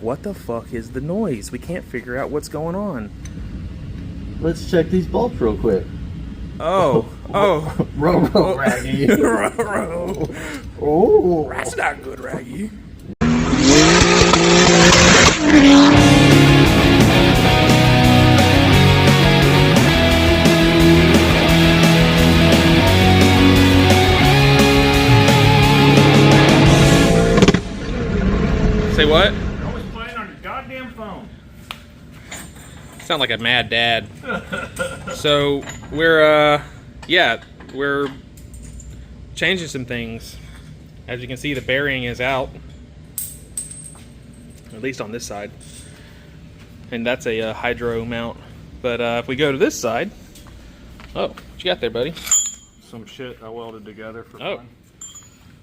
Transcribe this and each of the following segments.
what the fuck is the noise? We can't figure out what's going on. Let's check these bolts real quick. Oh. Row, Raggy. Row. Oh. That's not good, Raggy. Say what? You're always playing on your goddamn phone. Sound like a mad dad. So we're changing some things. As you can see, the bearing is out, at least on this side, and that's a hydro mount. But if we go to this side, oh, what you got there, buddy? Some shit I welded together for Oh, fun.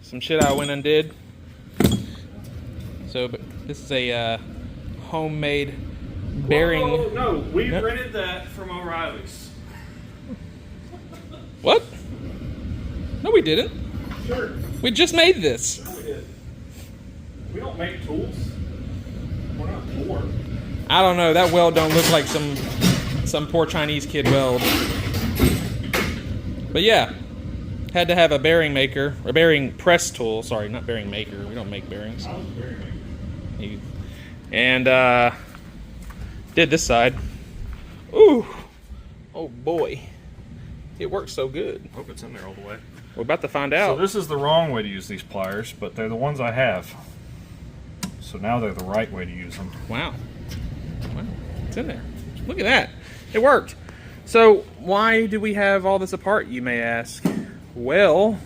some shit I went and did. So, but this is a homemade bearing. Whoa, no, we rented that from O'Reilly's. What? No, we didn't. Sure. We just made this. No, we did. We don't make tools. We're not poor. I don't know. That weld don't look like some poor Chinese kid weld. But yeah, had to have a bearing maker, or bearing press tool. Sorry, not bearing maker. We don't make bearings. And did this side. Ooh, oh boy, it works so good. Hope it's in there all the way. We're about to find So out. this is the wrong way to use these pliers, but they're the ones I have. So now they're the right way to use them. Wow, it's in there. Look at that. It worked. So why do we have all this apart, you may ask? Well,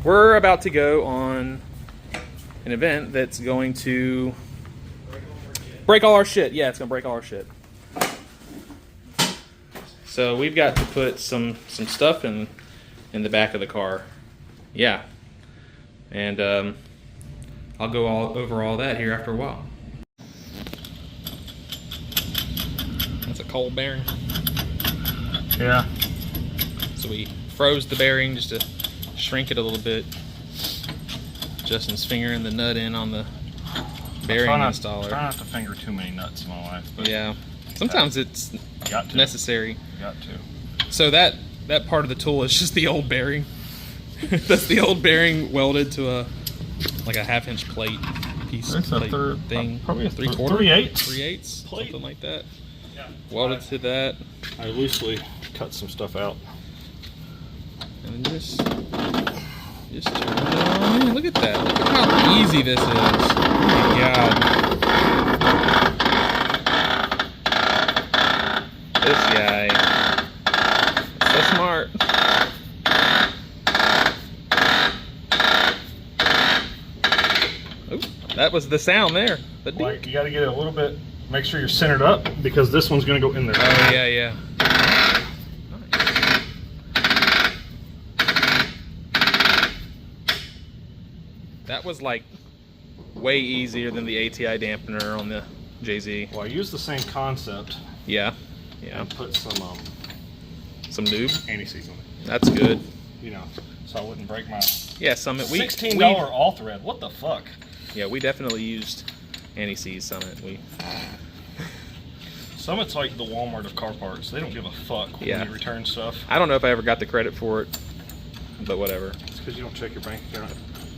we're about to go on an event that's going to break all our shit. Yeah, it's going to break all our shit. So we've got to put some stuff in the back of the car. Yeah. And I'll go over all that here after a while. That's a cold bearing. Yeah. So we froze the bearing just to shrink it a little bit. Justin's fingering the nut in on the bearing installer. Try not to finger too many nuts in my life. But yeah. Sometimes it's necessary. Got to. So that part of the tool is just the old bearing. That's the old bearing welded to a 1/2-inch plate piece. It's plate a third, thing. probably a 3/4, 3/8, 3/8, plate. something like that. Yeah. Welded to that, I loosely cut some stuff out. and then just turn it on. Man, look at that! Look at how easy this is. Oh my god! This guy, so smart. Oop, that was the sound there. The ding. Like, you got to get it a little bit. Make sure you're centered up because this one's going to go in there. Oh yeah, yeah. Nice. That was like way easier than the ATI dampener on the JZ. Well, I used the same concept. Yeah, yeah. And put some lube. anti-seize on it. That's good. You know, so I wouldn't break my Yeah, Summit. $16 all thread. What the fuck? Yeah, we definitely used anti-seize Summit. Summit's like the Walmart of car parts. They don't give a fuck when you return stuff. I don't know if I ever got the credit for it, but whatever. It's because you don't check your bank account.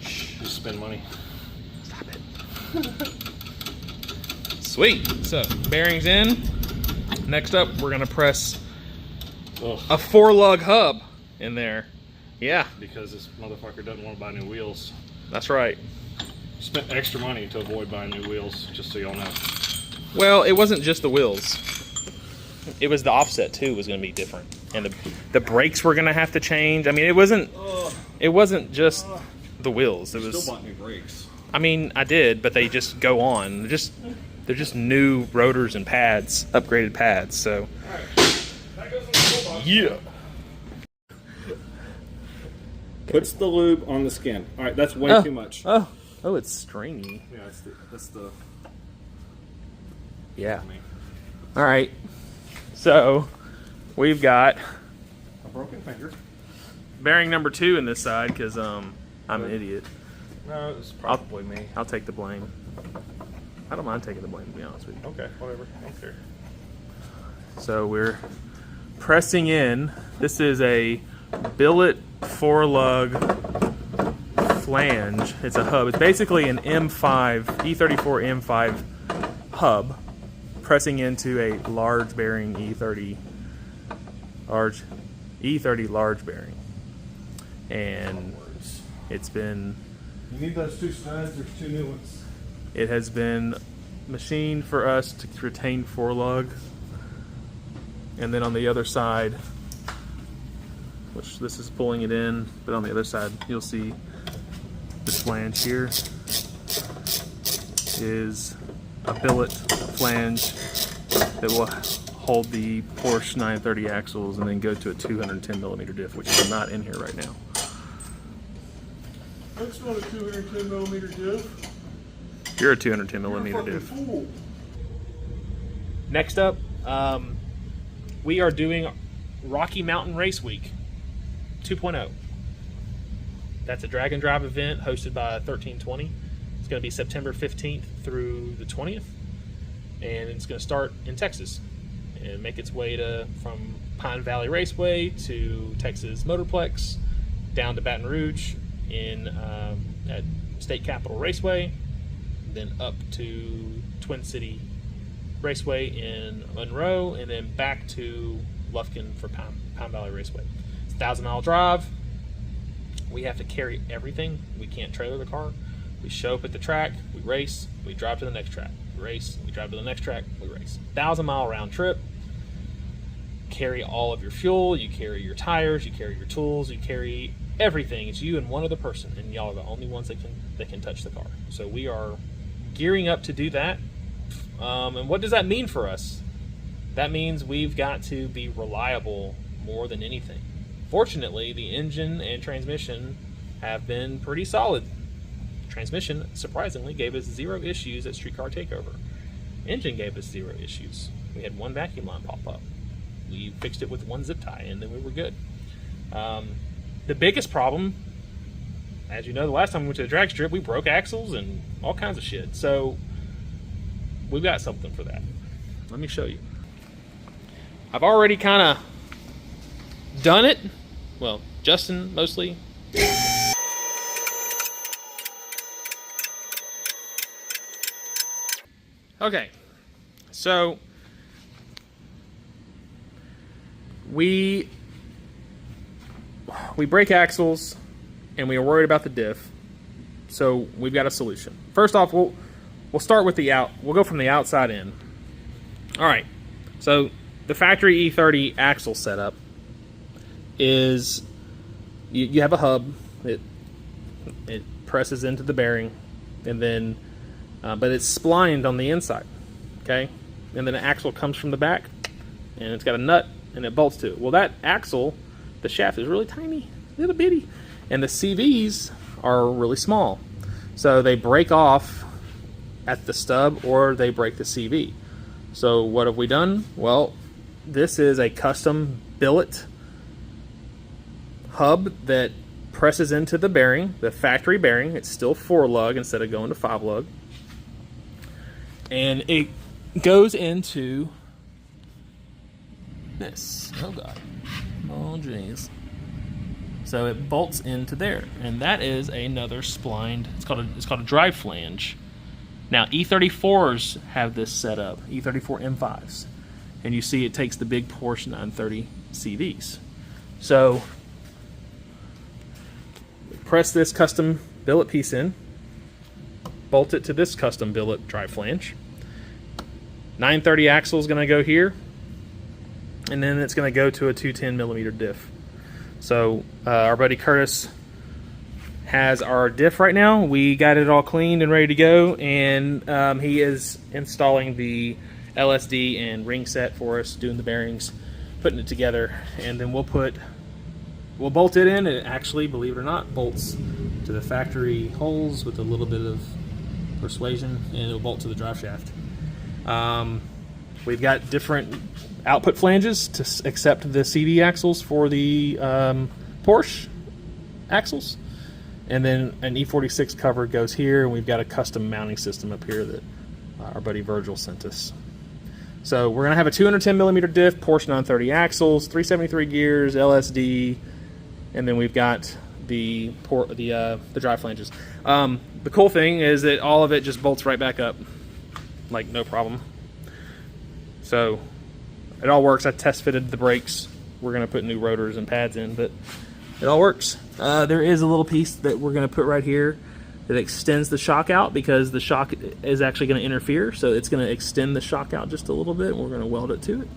You just spend money. Stop it. Sweet. So, bearings in. Next up, we're going to press a 4-lug hub in there. Yeah. Because this motherfucker doesn't want to buy new wheels. That's right. Spent extra money to avoid buying new wheels, just so y'all know. Well, it wasn't just the wheels. It was the offset too was going to be different, and the brakes were going to have to change. I mean, it wasn't just the wheels. It was. Still bought new brakes. I mean, I did, but they just go on. They're just new rotors and pads, upgraded pads. So. All right. That goes in the toolbox. Yeah. Puts the lube on the skin. All right, that's way too much. Oh, it's stringy. Yeah, that's the. Yeah. All right. So, we've got A broken finger. bearing number 2 in this side because I'm an idiot. No, it's probably me. I'll take the blame. I don't mind taking the blame, to be honest with you. Okay, whatever. I don't care. So we're pressing in. This is a billet 4-lug flange. It's a hub. It's basically an M5, E34 M5 hub pressing into a large bearing E30 large bearing. And it's been... You need those 2 studs. There's 2 new ones. It has been machined for us to retain 4-lug. And then on the other side, which this is pulling it in, but on the other side you'll see this flange here is a billet flange that will hold the Porsche 930 axles and then go to a 210mm diff, which is not in here right now. That's not a 210mm diff. You're a 210mm diff. Fool. Next up, we are doing Rocky Mountain Raceweek 2.0. That's a drag and drive event hosted by 1320. It's going to be September 15th through the 20th, and it's going to start in Texas and make its way from Pine Valley Raceway to Texas Motorplex, down to Baton Rouge at State Capitol Raceway, then up to Twin City Raceway in Monroe, and then back to Lufkin for Pine Valley Raceway. It's a 1,000-mile drive. We have to carry everything. We can't trailer the car. We show up at the track, we race, we drive to the next track. We race, we drive to the next track, we race. 1,000-mile round trip. Carry all of your fuel, you carry your tires, you carry your tools, you carry everything. It's you and one other person, and y'all are the only ones that can touch the car. So we are gearing up to do that. And what does that mean for us? That means we've got to be reliable more than anything. Fortunately, the engine and transmission have been pretty solid. Transmission, surprisingly, gave us 0 issues at Streetcar Takeover. Engine gave us 0 issues. We had 1 vacuum line pop up. We fixed it with 1 zip tie, and then we were good. The biggest problem, as you know, the last time we went to the drag strip, we broke axles and all kinds of shit. So we've got something for that. Let me show you. I've already kind of done it. Well, Justin mostly. Okay, so we break axles and we are worried about the diff. So we've got a solution. First off, we'll start with we'll go from the outside in. All right, so the factory E30 axle setup is you have a hub. It presses into the bearing, and then but it's splined on the inside. Okay, and then the axle comes from the back, and it's got a nut and it bolts to it. Well, that axle, the shaft is really tiny, little bitty, and the CVs are really small, so they break off at the stub or they break the CV. So what have we done? Well, this is a custom billet hub that presses into the bearing, the factory bearing. It's still 4-lug instead of going to 5-lug, and it goes into this. Oh god, oh jeez. So it bolts into there, and that is another splined. It's called a drive flange. Now E34s have this set up, E34 M5s, and you see it takes the big Porsche 930 CVs. So press this custom billet piece in, bolt it to this custom billet drive flange. 930 axle is going to go here, and then it's going to go to a 210mm diff. So our buddy Curtis has our diff right now. We got it all cleaned and ready to go, and he is installing the LSD and ring set for us, doing the bearings, putting it together, and then we'll bolt it in. It actually, believe it or not, bolts to the factory holes with a little bit of persuasion, and it'll bolt to the drive shaft. We've got different output flanges to accept the CV axles for the Porsche axles. And then an E46 cover goes here, and we've got a custom mounting system up here that our buddy Virgil sent us. So we're gonna have a 210 millimeter diff, Porsche 930 axles, 373 gears, LSD, and then we've got the drive flanges. The cool thing is that all of it just bolts right back up, like no problem. So it all works. I test fitted the brakes. We're gonna put new rotors and pads in, but it all works. There is a little piece that we're gonna put right here that extends the shock out, because the shock is actually gonna interfere. So it's gonna extend the shock out just a little bit, and we're gonna weld it to it.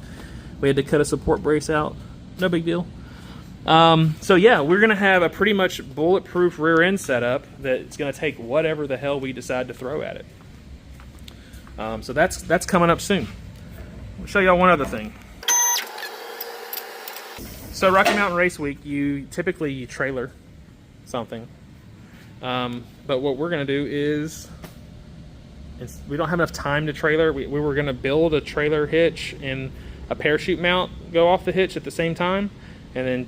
We had to cut a support brace out. No big deal. So yeah, we're gonna have a pretty much bulletproof rear end setup that's gonna take whatever the hell we decide to throw at it. So that's coming up soon. I'll show y'all one other thing. So Rocky Mountain Raceweek, you typically trailer something, but what we're gonna do is, we don't have enough time to trailer. We were gonna build a trailer hitch and a parachute mount go off the hitch at the same time, and then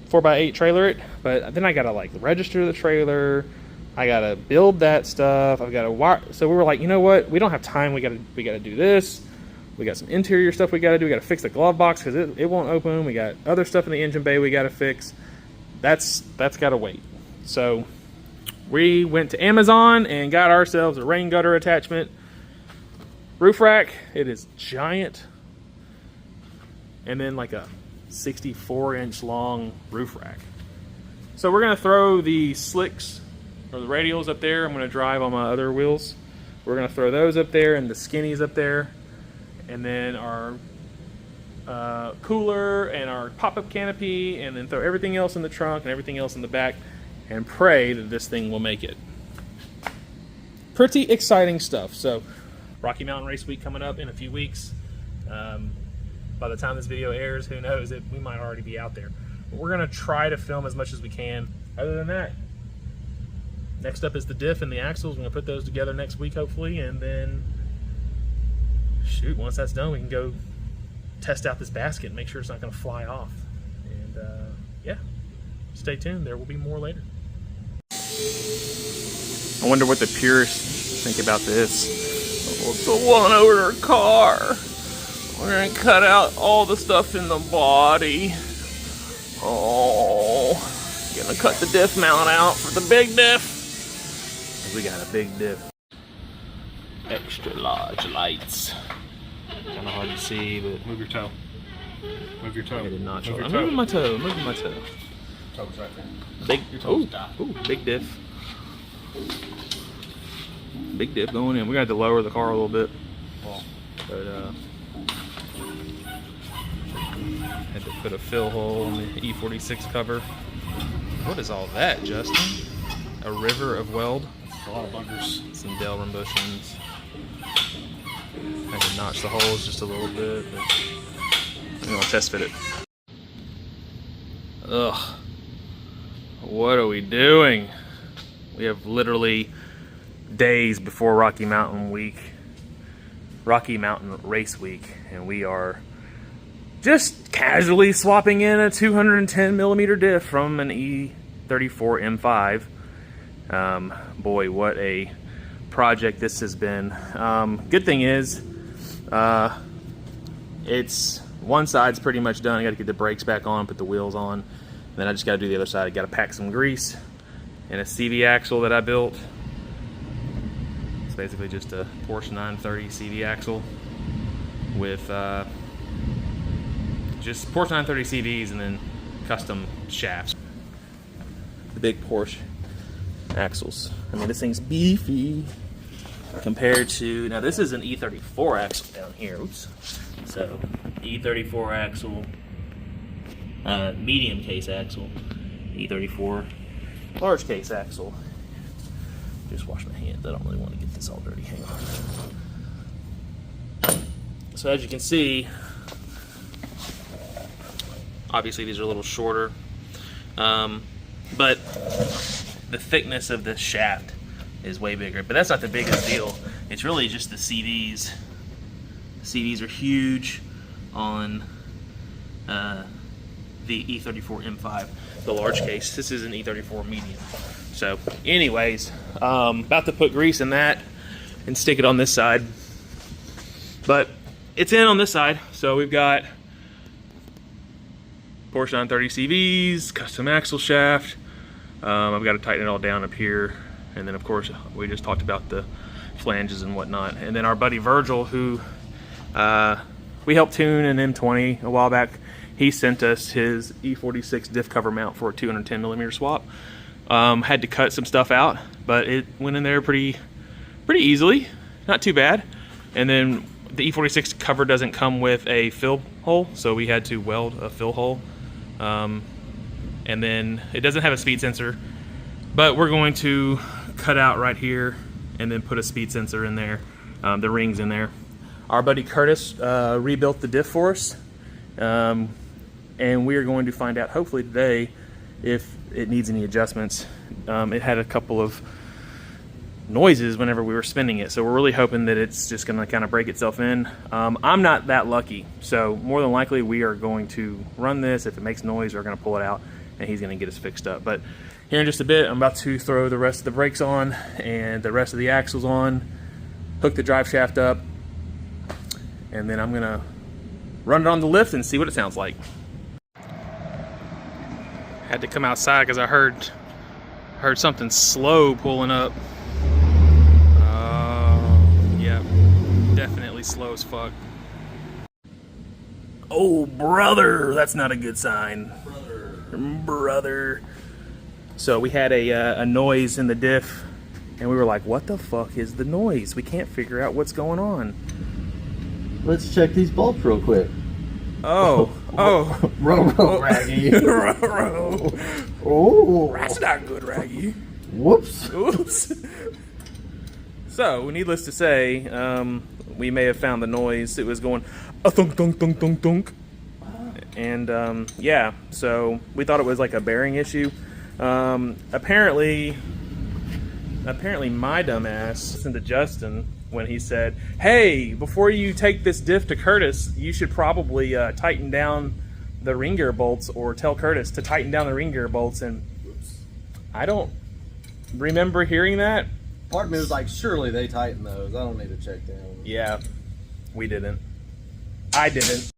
4x8 trailer it. But then I gotta like register the trailer. I gotta build that stuff. I've got to wire. So we were like, you know what? We don't have time. We gotta do this. We got some interior stuff we gotta do. We gotta fix the glove box because it won't open. We got other stuff in the engine bay we gotta fix. That's gotta wait. So we went to Amazon and got ourselves a rain gutter attachment roof rack. It is giant, and then like a 64-inch long roof rack. So we're gonna throw the slicks or the radials up there. I'm gonna drive on my other wheels. We're gonna throw those up there and the skinnies up there, and then our cooler and our pop-up canopy, and then throw everything else in the trunk and everything else in the back, and pray that this thing will make it. Pretty exciting stuff. So Rocky Mountain Raceweek coming up in a few weeks. By the time this video airs, who knows, we might already be out there. But we're gonna try to film as much as we can. Other than that, next up is the diff and the axles. We're gonna put those together next week, hopefully, and then shoot, once that's done, we can go test out this basket and make sure it's not gonna fly off. And yeah, stay tuned, there will be more later. I wonder what the purists think about this. Oh, it's a one-owner car. We're gonna cut out all the stuff in the body. Oh, gonna cut the diff mount out for the big diff. We got a big diff. Extra large lights. Kind of hard to see, but Move your toe. Move your toe. I did not show. Move your I'm toe. moving my toe. Moving my toe. Toe's right there. Big. Your Oh, toes die. ooh, big diff. Big diff going in. We got to lower the car a little bit, but had to put a fill hole in the E46 cover. What is all that, Justin? A river of weld. A lot of buggers. Some Delrin bushings. I had to notch the holes just a little bit, but I'm gonna test fit it. Ugh. What are we doing? We have literally days before Rocky Mountain Race Week, and we are just casually swapping in a 210 millimeter diff from an E34 M5. Boy, what a project this has been. Good thing is, it's one side's pretty much done. I got to get the brakes back on, put the wheels on, and then I just got to do the other side. I got to pack some grease and a CV axle that I built. It's basically just a Porsche 930 CV axle with just Porsche 930 CVs and then custom shafts. The big Porsche axles. I mean, this thing's beefy compared to, now this is an E34 axle down here. Oops. So E34 axle, medium case axle, E34 large case axle. Just wash my hands. I don't really want to get this all dirty. Hang on. So as you can see, obviously these are a little shorter, but the thickness of the shaft is way bigger. But that's not the biggest deal. It's really just the CVs. The CVs are huge on the E34 M5, the large case. This is an E34 medium. So anyways, about to put grease in that and stick it on this side. But it's in on this side, so we've got Porsche 930 CVs, custom axle shaft. I've got to tighten it all down up here, and then of course we just talked about the flanges and whatnot. And then our buddy Virgil, who we helped tune an M20 a while back, he sent us his E46 diff cover mount for a 210mm swap. Had to cut some stuff out, but it went in there pretty easily, not too bad. And then the E46 cover doesn't come with a fill hole, so we had to weld a fill hole. And then it doesn't have a speed sensor, but we're going to cut out right here and then put a speed sensor in there, the rings in there. Our buddy Curtis rebuilt the diff for us, and we are going to find out hopefully today if it needs any adjustments. It had a couple of noises whenever we were spinning it, so we're really hoping that it's just going to kind of break itself in. I'm not that lucky, so more than likely we are going to run this. If it makes noise, we're going to pull it out and he's going to get us fixed up. But here in just a bit, I'm about to throw the rest of the brakes on and the rest of the axles on, hook the drive shaft up, and then I'm going to run it on the lift and see what it sounds like. Had to come outside because I heard something slow pulling up. Yeah, definitely slow as fuck. Oh, brother, that's not a good sign. Brother. So we had a noise in the diff, and we were like, what the fuck is the noise? We can't figure out what's going on. Let's check these bolts real quick. Oh. Raggy. Oh. That's not good, Raggy. Whoops. Oops. So, needless to say, we may have found the noise. It was going a thunk, thunk, thunk, thunk, thunk. And yeah, so we thought it was like a bearing issue. Apparently my dumbass listened to Justin when he said, hey, before you take this diff to Curtis, you should probably tighten down the ring gear bolts, or tell Curtis to tighten down the ring gear bolts. And I don't remember hearing that. Part of me was like, surely they tighten those. I don't need to check them. Yeah, we didn't. I didn't.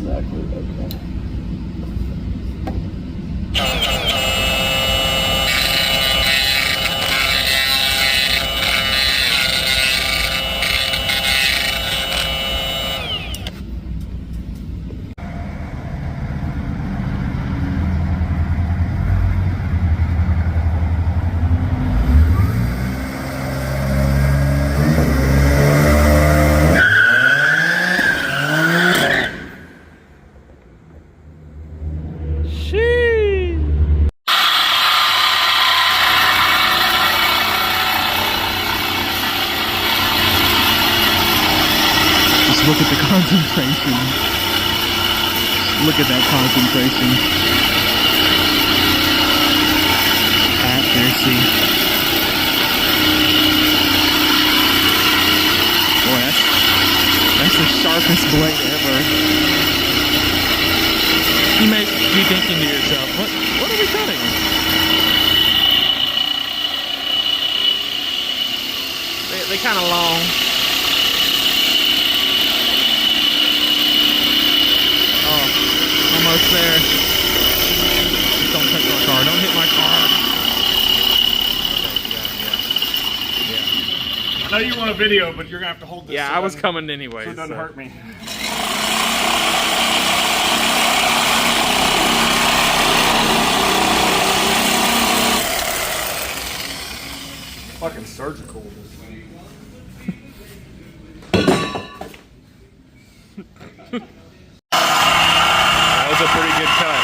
Exactly. Okay. Look at the concentration. Look at that concentration. Accuracy. Boy, that's the sharpest blade ever. You may be thinking to yourself, what are we cutting? They kind of long. Almost there. Just don't touch my car. Don't hit my car. Okay, yeah. I know you want a video, but you're gonna have to hold this. Yeah, so I was coming anyway. So it doesn't hurt me. Fucking surgical. That was a pretty good cut.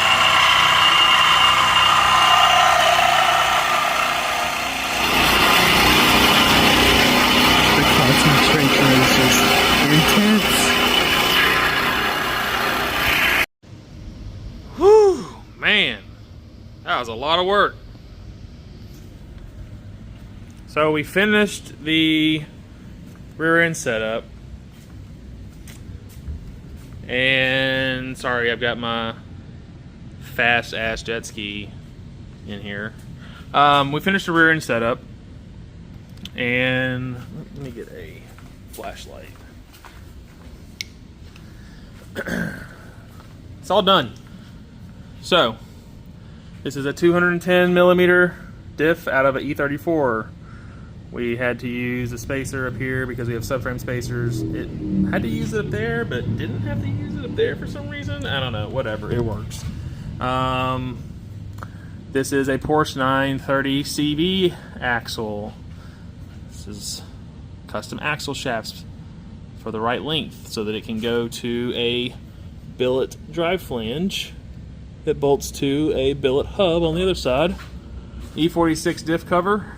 That's my strength is just intense. Whew, man, that was a lot of work. So we finished the rear end setup. And sorry, I've got my fast ass jet ski in here. We finished the rear end setup, and let me get a flashlight. It's all done. So this is a 210 millimeter diff out of an E34. We had to use a spacer up here because we have subframe spacers. It had to use it up there, but didn't have to use it up there for some reason. I don't know, whatever, it works. This is a Porsche 930 CV axle. This is custom axle shafts for the right length so that it can go to a billet drive flange that bolts to a billet hub on the other side. E46 diff cover.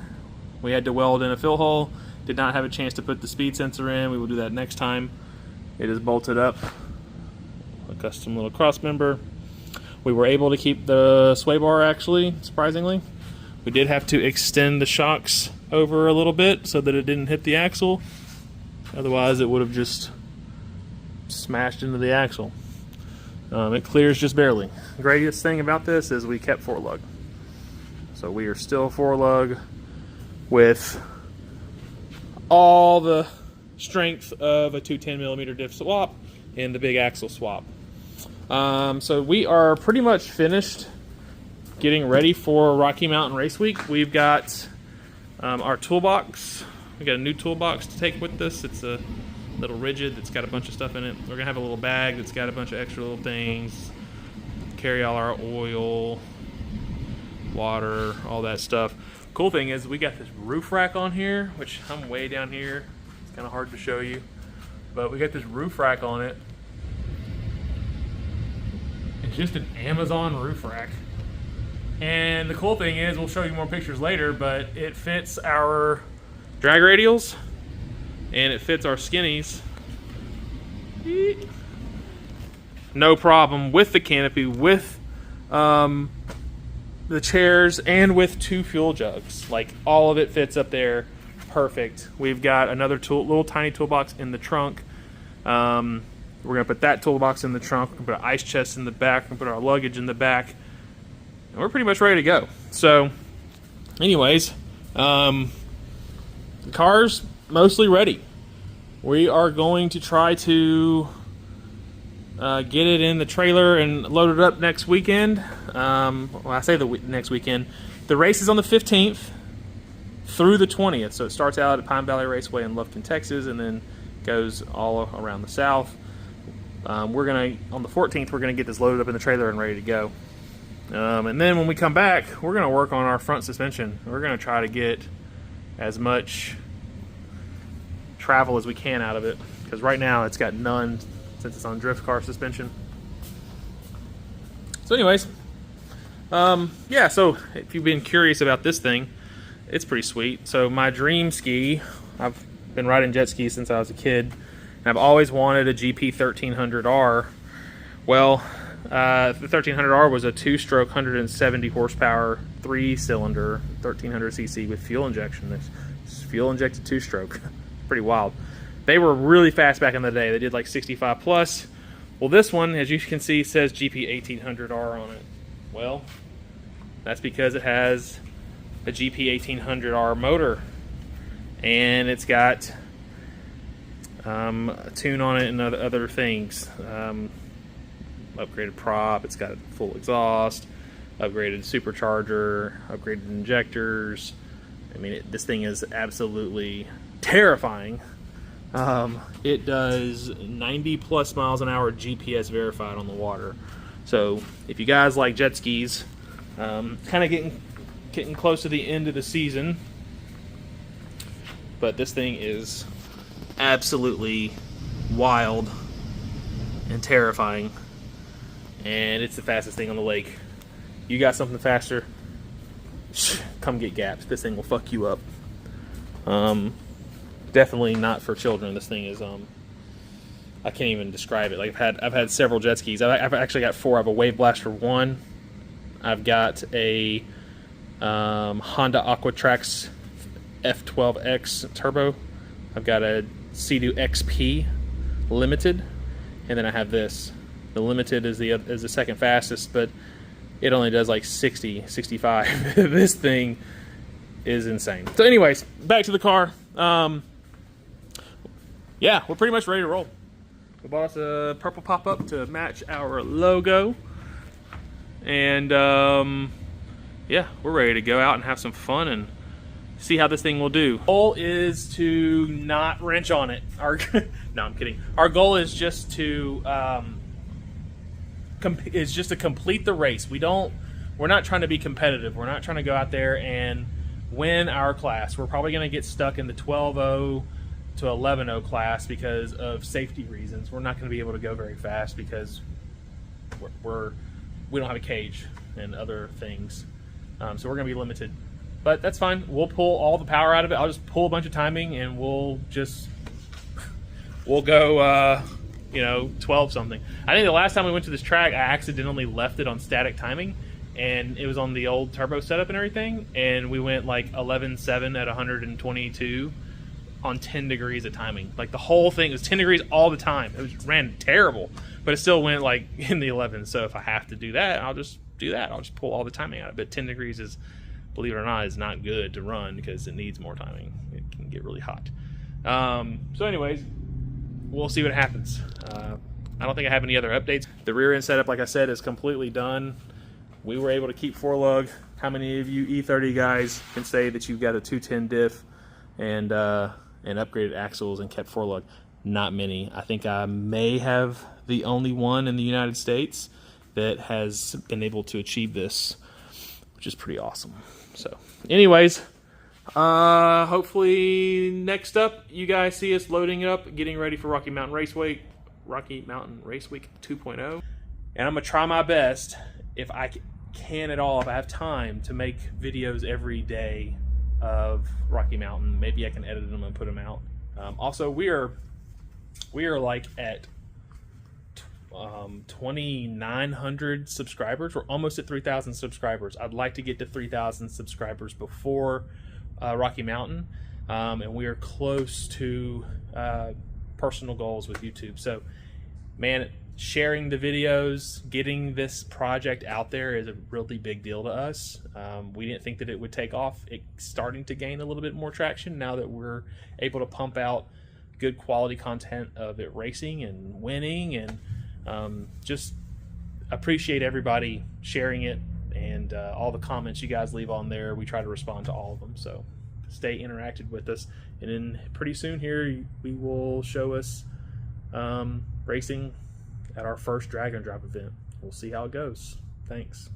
We had to weld in a fill hole. Did not have a chance to put the speed sensor in. We will do that next time. It is bolted up. A custom little cross member. We were able to keep the sway bar, actually, surprisingly. We did have to extend the shocks over a little bit so that it didn't hit the axle. Otherwise, it would have just smashed into the axle. It clears just barely. The greatest thing about this is we kept 4-lug. So we are still 4-lug with all the strength of a 210 millimeter diff swap and the big axle swap. So we are pretty much finished getting ready for Rocky Mountain Raceweek. We've got our toolbox. We got a new toolbox to take with us. It's a little rigid that's got a bunch of stuff in it. We're gonna have a little bag that's got a bunch of extra little things. Carry all our oil, water, all that stuff. Cool thing is we got this roof rack on here, which I'm way down here. It's kind of hard to show you, but we got this roof rack on it. It's just an Amazon roof rack. And the cool thing is, we'll show you more pictures later, but it fits our drag radials and it fits our skinnies. No problem with the canopy, with the chairs, and with 2 fuel jugs. Like, all of it fits up there perfect. We've got another little tiny toolbox in the trunk. We're gonna put that toolbox in the trunk. We're gonna put our ice chest in the back. We're gonna put our luggage in the back, and we're pretty much ready to go. So, anyways, the car's mostly ready. We are going to try to get it in the trailer and load it up next weekend. Well, I say next weekend. The race is on the 15th through the 20th. So it starts out at Pine Valley Raceway in Lufkin, Texas, and then goes all around the south. On the 14th, we're gonna get this loaded up in the trailer and ready to go. And then when we come back, we're gonna work on our front suspension. We're gonna try to get as much travel as we can out of it, because right now it's got none since it's on drift car suspension. So anyways, yeah, so if you've been curious about this thing, it's pretty sweet. So my dream ski, I've been riding jet skis since I was a kid, and I've always wanted a GP 1300R. Well, the 1300R was a 2-stroke, 170 horsepower, 3-cylinder, 1300cc with fuel injection. It's fuel injected 2-stroke. Pretty wild. They were really fast back in the day. They did like 65 plus. Well, this one, as you can see, says GP 1800R on it. Well, that's because it has a GP 1800R motor, and it's got a tune on it and other things. Upgraded prop. It's got full exhaust, upgraded supercharger, upgraded injectors. I mean, this thing is absolutely terrifying. It does 90 plus miles an hour GPS verified on the water. So if you guys like jet skis, kind of getting close to the end of the season, but this thing is absolutely wild and terrifying, and it's the fastest thing on the lake. You got something faster, come get gapped. This thing will fuck you up. definitely not for children. This thing is I can't even describe it. Like I've had several jet skis. I've actually got 4. I have a Wave Blaster 1. I've got a Honda Aquatrax F12X Turbo. I've got a Sea-Doo XP Limited, and then I have this. The Limited is the second fastest, but it only does like 60, 65. This thing is insane. So anyways, back to the car. Yeah, we're pretty much ready to roll. We bought us a purple pop-up to match our logo. And yeah, we're ready to go out and have some fun and see how this thing will do. Our goal is to not wrench on it. No, I'm kidding. Our goal is just to complete the race. We're not trying to be competitive. We're not trying to go out there and win our class. We're probably going to get stuck in the 12.0 to 11.0 class because of safety reasons. We're not going to be able to go very fast because we don't have a cage and other things. So we're going to be limited. But that's fine. We'll pull all the power out of it. I'll just pull a bunch of timing and we'll go, 12 something. I think the last time we went to this track, I accidentally left it on static timing, and it was on the old turbo setup and everything, and we went like 11.7 at 122 on 10 degrees of timing. Like the whole thing was 10 degrees all the time. It ran terrible, but it still went like in the 11. So if I have to do that, I'll just do that. I'll just pull all the timing out of it. 10 degrees is, believe it or not, is not good to run because it needs more timing. It can get really hot. So anyways, we'll see what happens. I don't think I have any other updates. The rear end setup, like I said, is completely done. We were able to keep 4-lug. How many of you E30 guys can say that you've got a 210 diff and upgraded axles and kept 4-lug? Not many. I think I may have the only one in the United States that has been able to achieve this, which is pretty awesome. So anyways, hopefully next up you guys see us loading it up, getting ready for Rocky Mountain Raceweek 2.0. And I'm gonna try my best, if I can at all, if I have time, to make videos every day of Rocky Mountain. Maybe I can edit them and put them out. Also, we are like at 2,900 subscribers. We're almost at 3,000 subscribers. I'd like to get to 3,000 subscribers before Rocky Mountain, and we are close to personal goals with YouTube. So, man, sharing the videos, getting this project out there is a really big deal to us. We didn't think that it would take off. It's starting to gain a little bit more traction now that we're able to pump out good quality content of it racing and winning, and just appreciate everybody sharing it and all the comments you guys leave on there. We try to respond to all of them, so stay interactive with us. And then pretty soon here we will show us racing at our first drag and drop event. We'll see how it goes. Thanks.